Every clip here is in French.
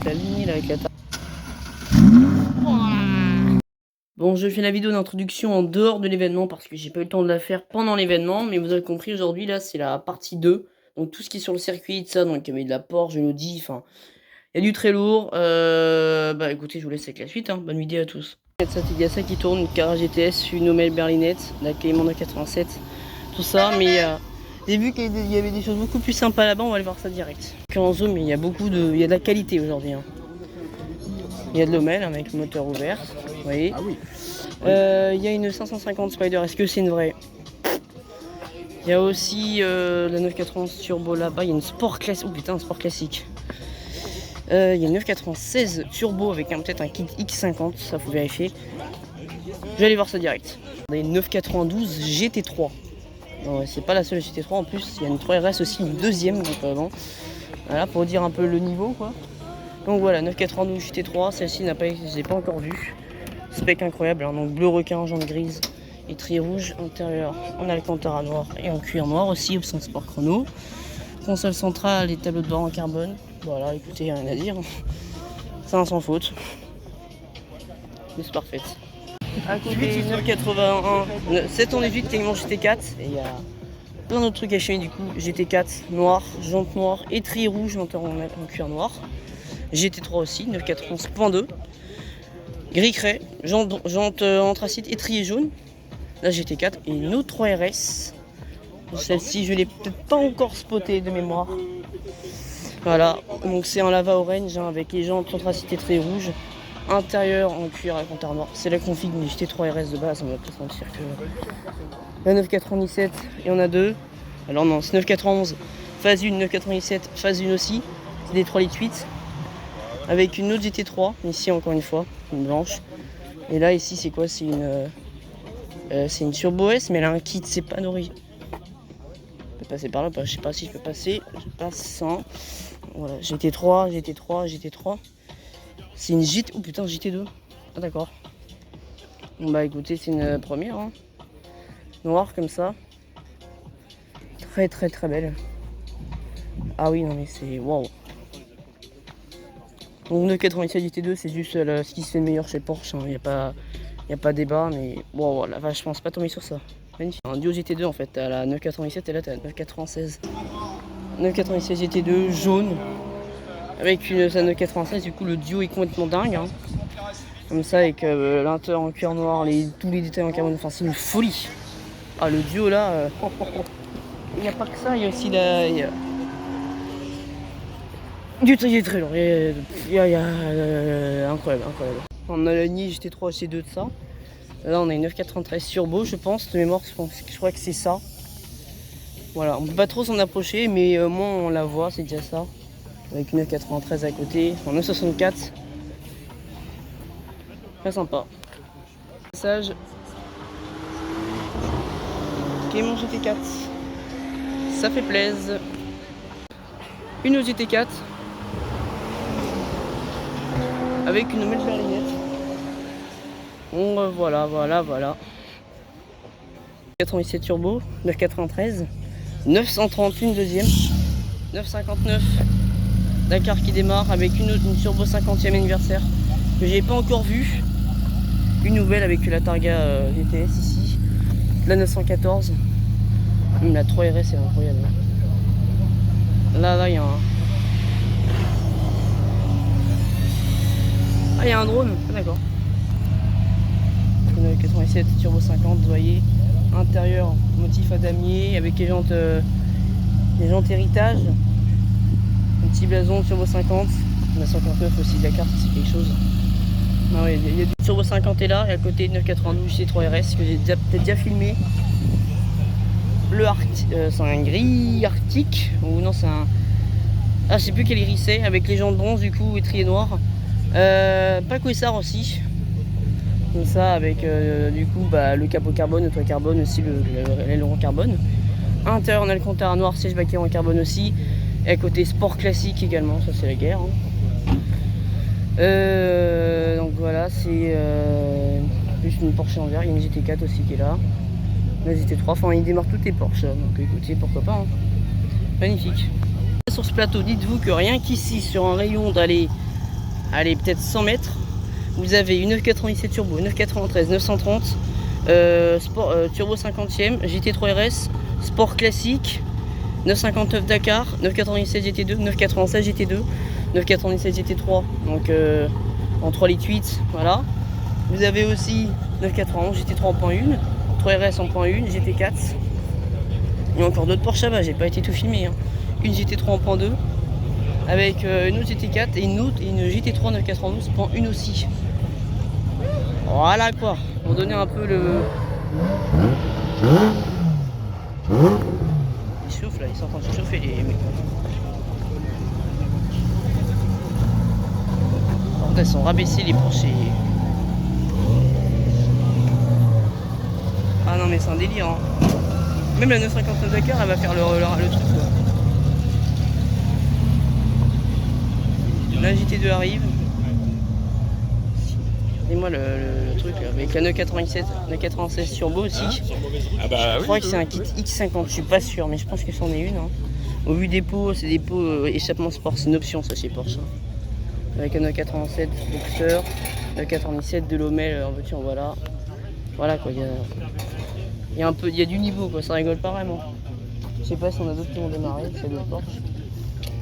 est aligné là avec la table. Bon, je fais la vidéo d'introduction en dehors de l'événement parce que j'ai pas eu le temps de la faire pendant l'événement, mais vous avez compris, aujourd'hui là c'est la partie 2. Donc tout ce qui est sur le circuit, de ça, donc il y avait de la Porsche, de l'Audi, enfin il y a du très lourd. Bah écoutez, je vous laisse avec la suite, hein. Bonne vidéo à tous. Il y a ça qui tourne, une Carrera GTS, une Omel berlinette, la Cayman 87, tout ça, mais j'ai vu qu'il y avait des choses beaucoup plus sympas là-bas, on va aller voir ça direct. En zone, mais il y a il y a de la qualité aujourd'hui, hein. Il y a de l'Omel hein, avec le moteur ouvert, vous voyez. Ah oui. Il y a une 550 Spider, est-ce que c'est une vraie? Il y a aussi la 991 Turbo là-bas, il y a une Sport classique, oh putain, un Sport classique. Il y a une 996 Turbo avec peut-être un kit X50, ça faut vérifier. Je vais aller voir ça direct. Il y a une 992 GT3. C'est pas la seule GT3 en plus, il y a une 3RS aussi, une deuxième. Donc, bon. Voilà, pour dire un peu le niveau quoi. Donc voilà, 992 GT3, celle-ci je ne l'ai pas encore vue. Spec incroyable, hein, donc bleu requin, jante grise, étrier rouge, intérieur en alcantara noir et en cuir noir aussi, option sport chrono. Console centrale et tableaux de bord en carbone. Voilà, écoutez, rien à dire. C'est un sans faute. Mais c'est parfait. À côté, 981, 718 Cayman GT4. Et il y a plein d'autres trucs à chaîner du coup. GT4 noir, jante noire, étrier rouge, moteur en cuir noir. GT3 aussi, 991.2. Gris craie, jante anthracite, étrier jaune. La GT4 et une autre 3RS. Celle-ci, je ne l'ai peut-être pas encore spotée de mémoire. Voilà, donc c'est un lava orange hein, avec les jantes anthracite étrier rouge. Intérieur en cuir avec compteur noir. C'est la config d'une GT3 RS de base, on va peut-être mentir que. La 997, il y en a deux. Alors non, c'est 991, phase 1, 997, phase 1 aussi. C'est des 3 litres 8. Avec une autre GT3, ici encore une fois, une blanche. Et là, ici, c'est quoi? C'est une Turbo S, mais elle a un kit, c'est pas d'origine. Je peux passer par là, je sais pas si je peux passer. Je passe sans. Voilà, GT3. C'est une GT... Oh putain, GT2. Ah d'accord. Bon bah écoutez, c'est une première. Hein. Noire comme ça. Très très très belle. Ah oui, non mais c'est... Waouh. Donc 997 GT2, c'est juste ce qui se fait de meilleur chez Porsche. Il n'y a pas débat, mais... Waouh, la vache, je pense pas tomber sur ça. Magnifique. Un duo GT2 en fait. T'as la 997 et là t'as la 996. 997 GT2 jaune. Avec une 996, du coup le duo est complètement dingue. Hein. Comme ça, avec l'inter en cuir noir, tous les détails en carbone, enfin c'est une folie. Ah le duo là, il n'y a pas que ça, il y a aussi du très très long. Incroyable. On a la Ni GT3 GT2 de ça. Là on a une 993 Turbo je pense, de mémoire je crois que c'est ça. Voilà, on peut pas trop s'en approcher, mais au moins on la voit, c'est déjà ça. Avec une 993 à côté, en 964. Très sympa. Message. Cayman GT4. Ça fait plaisir. Une GT4. Avec une Omel berlinette. Bon, voilà. 97 turbo, 993. 930 une deuxième. 959. Dakar qui démarre avec une Turbo 50e anniversaire que j'ai pas encore vue. Une nouvelle avec la Targa GTS ici. La 914. Même la 3RS est incroyable. Là il y a un. Ah il y a un drone, ah, d'accord. Une 87 Turbo 50, vous voyez. Intérieur motif à damier avec les jantes héritage. Un petit blason Turbo 50, la 59 aussi de la carte, c'est quelque chose. Ah ouais, il y a du Turbo 50 est là, et à côté 992 C3RS que j'ai peut-être déjà filmé. Bleu arctique, c'est un gris arctique, ou non c'est un... Ah je sais plus quel iris c'est, avec les jantes bronze du coup, étrier noir. Paco Essar aussi. Comme ça, avec du coup bah, le capot carbone, le toit carbone aussi, l'aileron carbone. Intérieur en alcantara noir, siège baquet en carbone aussi. Et à côté sport classique également, ça c'est la guerre. Hein. Donc voilà, c'est juste une Porsche en verre, il y a une GT4 aussi qui est là. La GT3, enfin il démarre toutes les Porsche, donc écoutez, pourquoi pas. Hein. Magnifique. Sur ce plateau, dites-vous que rien qu'ici, sur un rayon d'aller allez, peut-être 100 mètres, vous avez une 997 turbo, 993, 930, sport, turbo 50e, GT3 RS, sport classique, 959 Dakar, 997 GT2, 996 GT2, 997 GT3, donc en 3 litres 8, voilà. Vous avez aussi 991 GT3 en point 1, 3 RS en point 1, GT4. Il y a encore d'autres Porsche là-bas, j'ai pas été tout filmé. Hein. Une GT3 en point 2, avec une autre GT4 et une GT3 992 point 1 aussi. Voilà quoi, pour donner un peu le... Ils soufflent là, ils sont en train de se chauffer les mecs. Par contre, elles sont rabaissées les Porsche. Ah non mais c'est un délire hein. Même la 959 Dakar elle va faire le truc quoi. La GT2 arrive. Et moi le truc avec la 997, 996 turbo aussi. Ah bah, je crois que c'est un kit X50, je suis pas sûr mais je pense que c'en est une. Hein. Au vu des pots, c'est des pots échappement sport, c'est une option ça chez Porsche. Hein. Avec un 987 Boxer, 997 de Lommel en voiture, voilà. Voilà quoi, il y a du niveau quoi, ça rigole pas vraiment. Je sais pas si on a d'autres qui vont démarrer, c'est d'autres Porsche.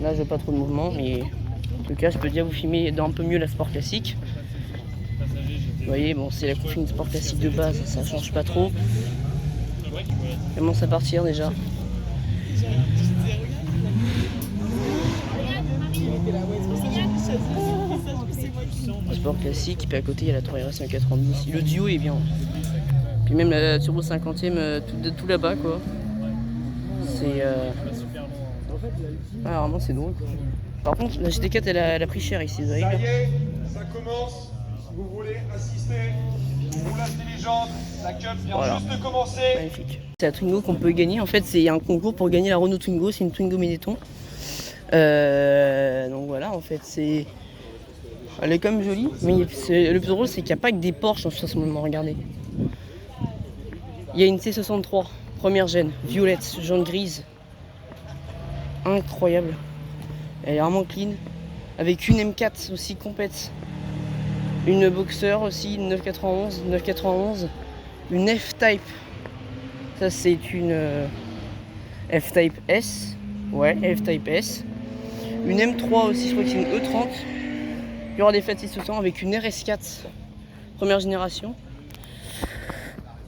Là j'ai pas trop de mouvement mais en tout cas je peux déjà vous filmer d'un peu mieux la sport classique. Vous voyez bon c'est la couffine sport classique de base, ça change pas trop. Ça commence à partir déjà. Sport classique, puis à côté il y a la 3RS 190. Le duo est bien. Puis même la turbo 50e tout là-bas quoi. C'est ah, vraiment c'est drôle. Par contre la GT4 elle a pris cher ici, vous voyez. Ça y est, ça commence. Si vous voulez assister, roulage des légendes, la cup vient juste de commencer. Magnifique. C'est la Twingo qu'on peut gagner. En fait c'est un concours pour gagner la Renault Twingo, c'est une Twingo Benetton. Donc voilà en fait c'est... Elle est quand même jolie, mais le plus drôle c'est qu'il n'y a pas que des Porsche en ce moment, regardez. Il y a une C63, première gêne, violette, jaune grise. Incroyable. Elle est vraiment clean. Avec une M4 aussi complète. Une Boxer aussi, une 991. Une F-Type. Ça c'est une F-Type S. Ouais, F-Type S. Une M3 aussi, je crois que c'est une E30. Il y aura des fêtes 600 avec une RS4 première génération.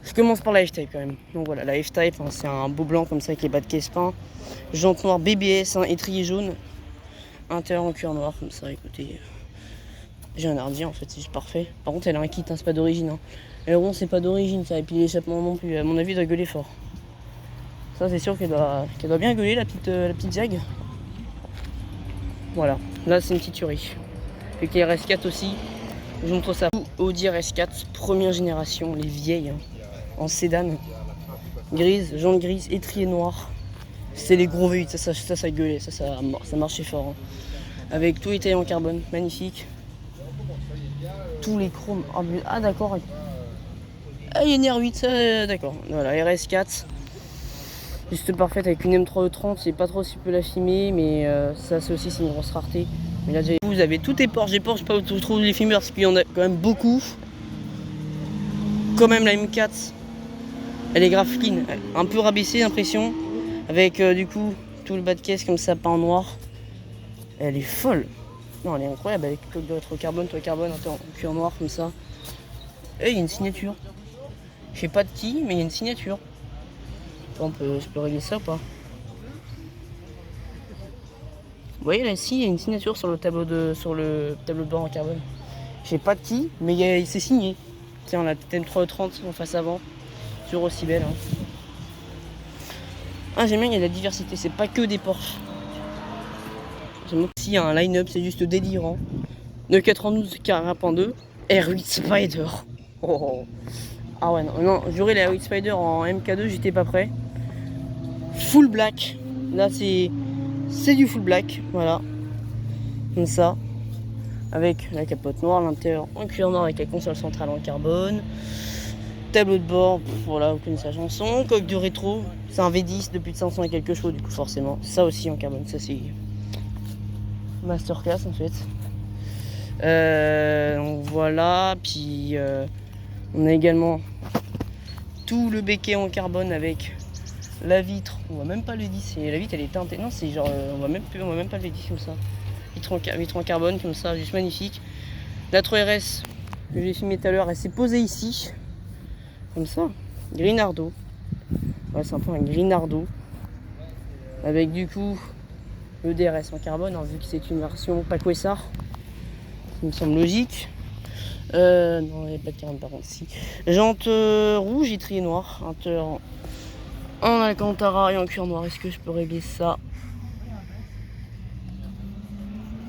Je commence par la F-Type quand même. Donc voilà, la F-Type, hein, c'est un beau blanc comme ça avec les bas de caisse peint. Jante noire BBS, hein, étrier jaune. Intérieur en cuir noir comme ça, écoutez. J'ai un hardier en fait, c'est juste parfait. Par contre elle a un kit, hein, c'est pas d'origine. Hein. Et rond c'est pas d'origine ça, et puis l'échappement non plus. À mon avis elle doit gueuler fort. Ça c'est sûr qu'elle doit bien gueuler la petite Jag. Voilà, là c'est une petite tuerie. Avec les RS4 aussi, je vous montre ça. Audi RS4, première génération, les vieilles, hein, en sédan. Grise, jaune grise, étrier noir. C'est les gros V8, ça gueulait, ça marchait fort. Hein. Avec tout étaillé en carbone, magnifique. Tous les chromes. Ah d'accord. Ah il y a une R8, d'accord. Voilà, RS4. Juste parfaite avec une M3E30, je sais pas trop si je peux la filmer, mais ça c'est aussi une grosse rareté. Mais là déjà, vous avez toutes les Porsche, je sais pas où vous trouvez les filmeurs, parce qu'il y en a quand même beaucoup. Quand même la M4, elle est grave clean, un peu rabaissée l'impression, avec du coup tout le bas de caisse comme ça peint en noir. Elle est folle. Non elle est incroyable, avec coque de rétro-carbone, toit carbone, en cuir noir comme ça. Et il y a une signature. Je sais pas de qui, mais il y a une signature. Je peux régler ça ou pas? Vous voyez là ici il y a une signature sur le tableau de bord en carbone. Je sais pas de qui, mais c'est signé. Tiens on a la M330 en face avant. Toujours aussi belle. Hein. Ah j'aime bien, il y a de la diversité, c'est pas que des Porsche. J'aime aussi un line-up, c'est juste délirant. 992 Carrera 2, R8 Spider. Oh. Ah ouais non, j'aurais la R8 Spider en MK2, j'étais pas prêt. Full black. Là c'est du full black, voilà. Comme ça. Avec la capote noire, l'intérieur en cuir noir avec la console centrale en carbone. Tableau de bord, voilà, vous connaissez la chanson. Coque de rétro, c'est un V10 de plus de 500 et quelques chevaux, du coup forcément. Ça aussi en carbone, ça c'est masterclass en fait. Donc voilà, puis on a également tout le béquet en carbone avec la vitre. On voit même pas le disque, la vitre elle est teintée. Non, c'est genre on voit même pas le disque comme ça. Vitre en carbone comme ça, juste magnifique. La 3RS que j'ai filmé tout à l'heure, elle s'est posée ici, comme ça. Grinardo. Ouais, c'est un peu un Grinardo. Avec du coup le DRS en carbone, hein, vu que c'est une version Paquesar. Ça me semble logique. Non, il n'y a pas de carbone par contre, si. Jante rouge et trier noir. En Alcantara et en cuir noir. Est-ce que je peux régler ça?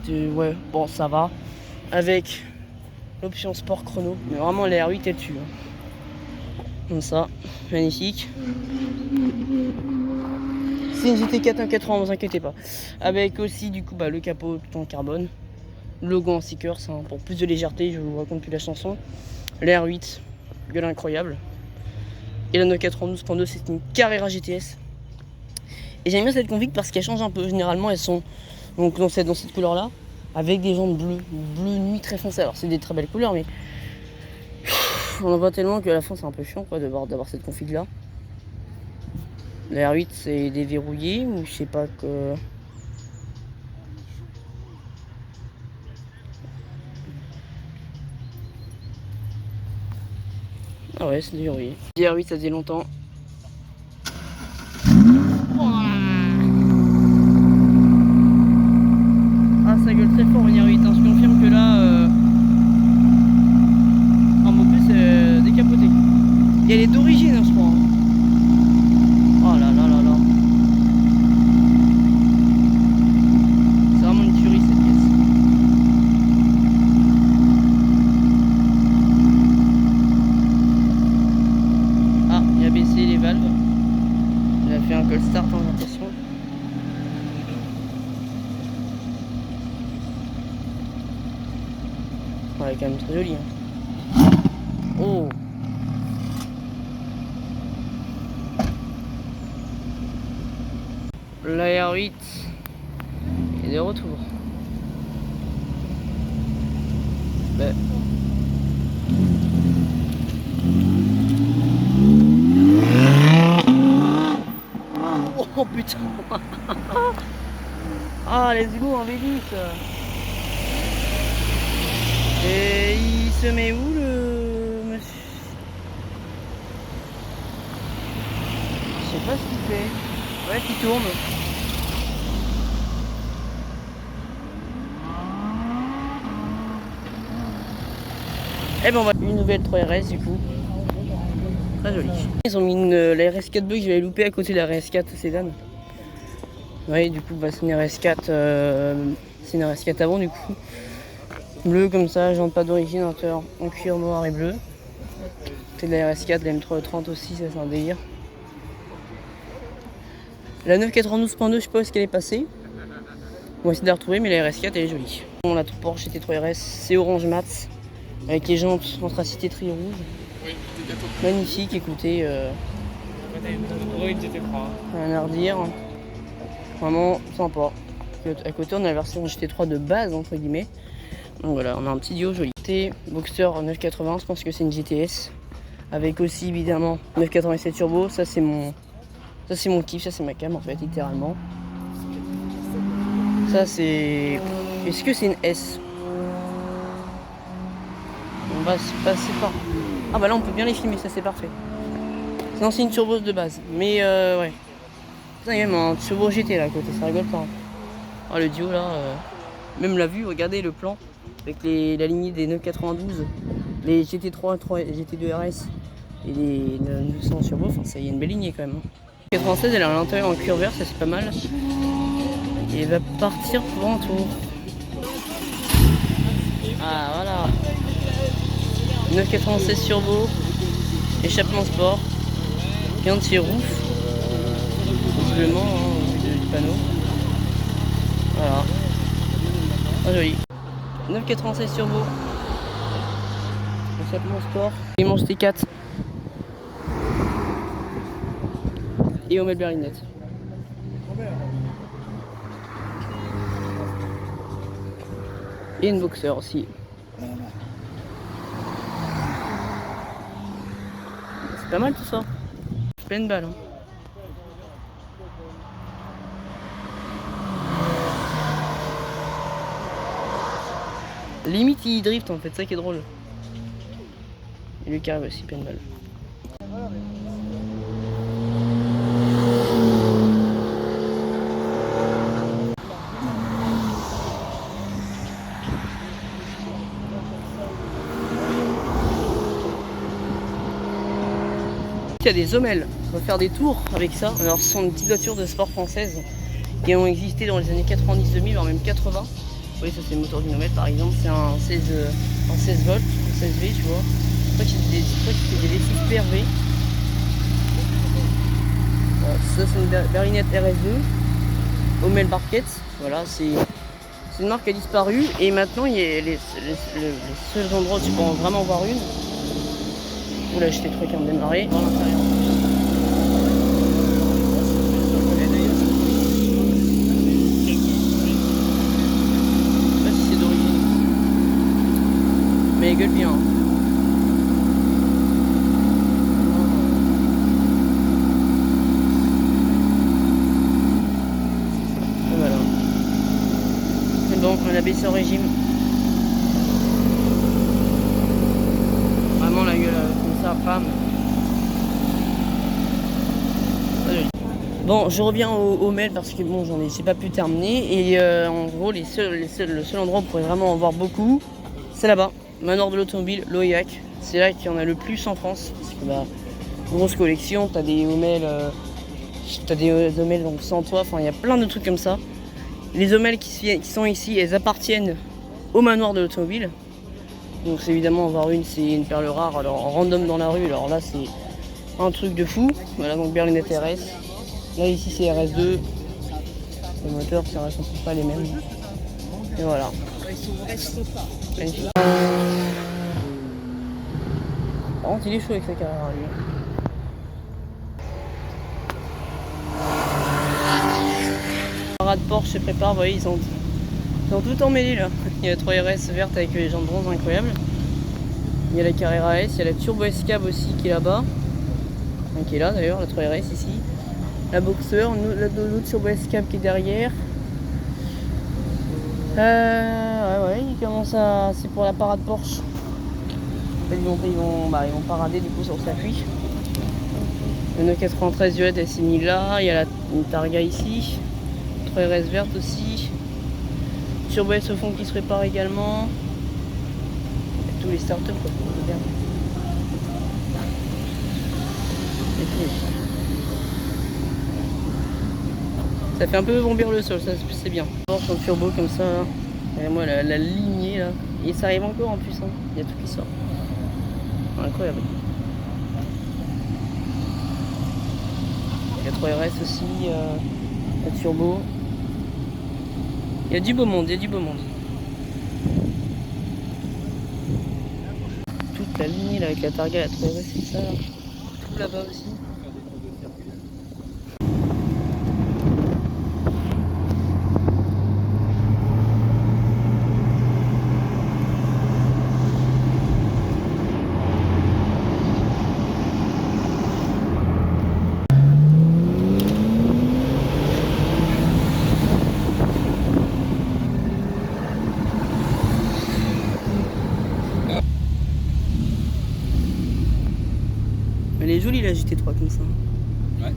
Ouais, bon, ça va. Avec l'option sport chrono. Mais vraiment, la R8 est dessus. Hein. Comme ça, magnifique. C'est une GT4 180, ne vous inquiétez pas. Avec aussi, du coup, le capot tout en carbone. Le logo en stickers, hein, pour plus de légèreté. Je vous raconte plus la chanson. La R8, gueule incroyable. Et la 992.2, c'est une Carrera GTS. Et j'aime bien cette config parce qu'elle change un peu. Généralement, elles sont donc dans cette couleur-là, avec des jantes bleues nuit très foncé. Alors, c'est des très belles couleurs, mais on en voit tellement qu'à la fin, c'est un peu chiant quoi, d'avoir cette config-là. La R8, c'est déverrouillé ou je sais pas que. Ah ouais, c'est déverrouillé. La R8, ça faisait longtemps. Ah, ça gueule très fort une R8, hein. Je confirme que là, en plus, c'est décapoté. Et elle est d'origine, hein, je crois. Oh là là là là. C'est vraiment une tuerie cette pièce. Ah, il a baissé les valves. Il a fait un cold start en rotation. Elle est quand même très jolie. Hein. Oh! La R8 est de retour. Ben. Oh putain! Ah, let's go en V10! Et il se met où le monsieur? Je sais pas ce qu'il fait. Ouais, qui tourne. Et ben on va une nouvelle 3RS du coup. Très jolie. Ils ont mis la RS4 bleue que j'avais loupé à côté de la RS4 Sedan. Ouais, du coup, c'est une RS4. C'est une RS4 avant du coup. Bleu comme ça, jante pas d'origine, en cuir noir et bleu. C'est de la RS4, la M330 aussi, ça c'est un délire. La 992.2, je sais pas où est-ce qu'elle est passée. On va essayer de la retrouver, mais la RS4 elle est jolie. On a tout Porsche GT3 RS, c'est orange mat, avec les jantes anthracite tri rouge. Oui, magnifique, écoutez. Rien à redire. Vraiment sympa. À côté, on a la version GT3 de base, entre guillemets. Donc voilà, on a un petit duo joli. Boxster 980, je pense que c'est une GTS. Avec aussi évidemment 987 turbo. Ça c'est mon kiff, ça c'est ma cam en fait, littéralement. Ça c'est. Est-ce que c'est une S? On va se passer par. Ah bah là on peut bien les filmer, ça c'est parfait. Sinon c'est une turbo de base. Mais ouais. Il y a même un turbo GT là à côté, ça rigole pas. Oh le duo là. Même la vue, regardez le plan. Avec la lignée des 992, les GT3, GT2 RS et les 900 turbo, enfin ça y est une belle lignée quand même. 96, elle est à l'intérieur en cuir vert, ça c'est pas mal. Et elle va partir pour un tour. Ah voilà. 996 turbo, échappement sport, et anti-roof, visiblement hein, au vu du panneau. Voilà. Ah, joli. 996 turbo. Échappement sport. Dimanche T4. Et on met le berlinette. Et une boxer aussi. C'est pas mal tout ça. Plein de balles. Hein. Limite il drift en fait, ça qui est drôle. Et lui qui arrive aussi, plein de balles. Il y a des Hommel, on va faire des tours avec ça. Alors ce sont des petites voitures de sport françaises qui ont existé dans les années 90-2000, voire même 80. Vous voyez, ça c'est le moteur d'une Hommel par exemple, c'est un 16 volts, un 16 V tu vois. Je crois que c'est des V6 PRV. Voilà, ça c'est une berlinette RS2, Hommel Barquette. Voilà, c'est une marque qui a disparu et maintenant il y a les seuls endroits où tu peux vraiment voir une. Oula, j'étais trop calme de démarrer. Voir l'intérieur. Je sais pas si c'est d'origine. Mais elle gueule bien. Et voilà. C'est bon, on a baissé au régime. Vraiment la gueule comme ça, femme. Bon, je reviens au mail parce que bon, j'ai pas pu terminer. Et en gros, le seul endroit où on pourrait vraiment en voir beaucoup, c'est là-bas, Manoir de l'Automobile, Loyac. C'est là qu'il y en a le plus en France. Parce que bah, grosse collection, t'as des Hommel, donc sans toit, enfin il y a plein de trucs comme ça. Les Hommel qui sont ici, elles appartiennent au Manoir de l'Automobile. Donc c'est évidemment en voir une, c'est une perle rare. Alors en random dans la rue, alors là c'est un truc de fou. Voilà, donc berlinette RS. Là ici c'est RS2. Les moteurs ça reste pas les mêmes. Et voilà. Magnifique. Par contre il est chaud avec sa carrière lui. Parade Porsche se prépare, vous voyez, ils sont tout emmêlés là. Il y a la 3RS verte avec les jantes bronze incroyables. Il y a la Carrera S, il y a la Turbo S-Cab aussi qui est là-bas. Enfin, qui est là d'ailleurs, la 3RS ici. La Boxer, l'autre Turbo S-Cab qui est derrière. Ouais, il commence à. C'est pour la parade Porsche. En fait, ils vont parader du coup sur le circuit. Le 993 violette elle s'est mise là. Il y a une Targa ici. 3RS verte aussi. Turbo S au fond qui se prépare également. Tous les startups quoi. Ça fait un peu bombir le sol, ça c'est bien. Sur le turbo comme ça, et moi la lignée là, et ça arrive encore en plus, hein. Il y a tout qui sort. Incroyable. Il y a 3RS aussi, la turbo. Il y a du beau monde, il y a du beau monde. Toute la lignée là avec la Targa, la 3RS, c'est ça. Tout là-bas aussi. Elle est jolie la GT3 comme ça. Ouais.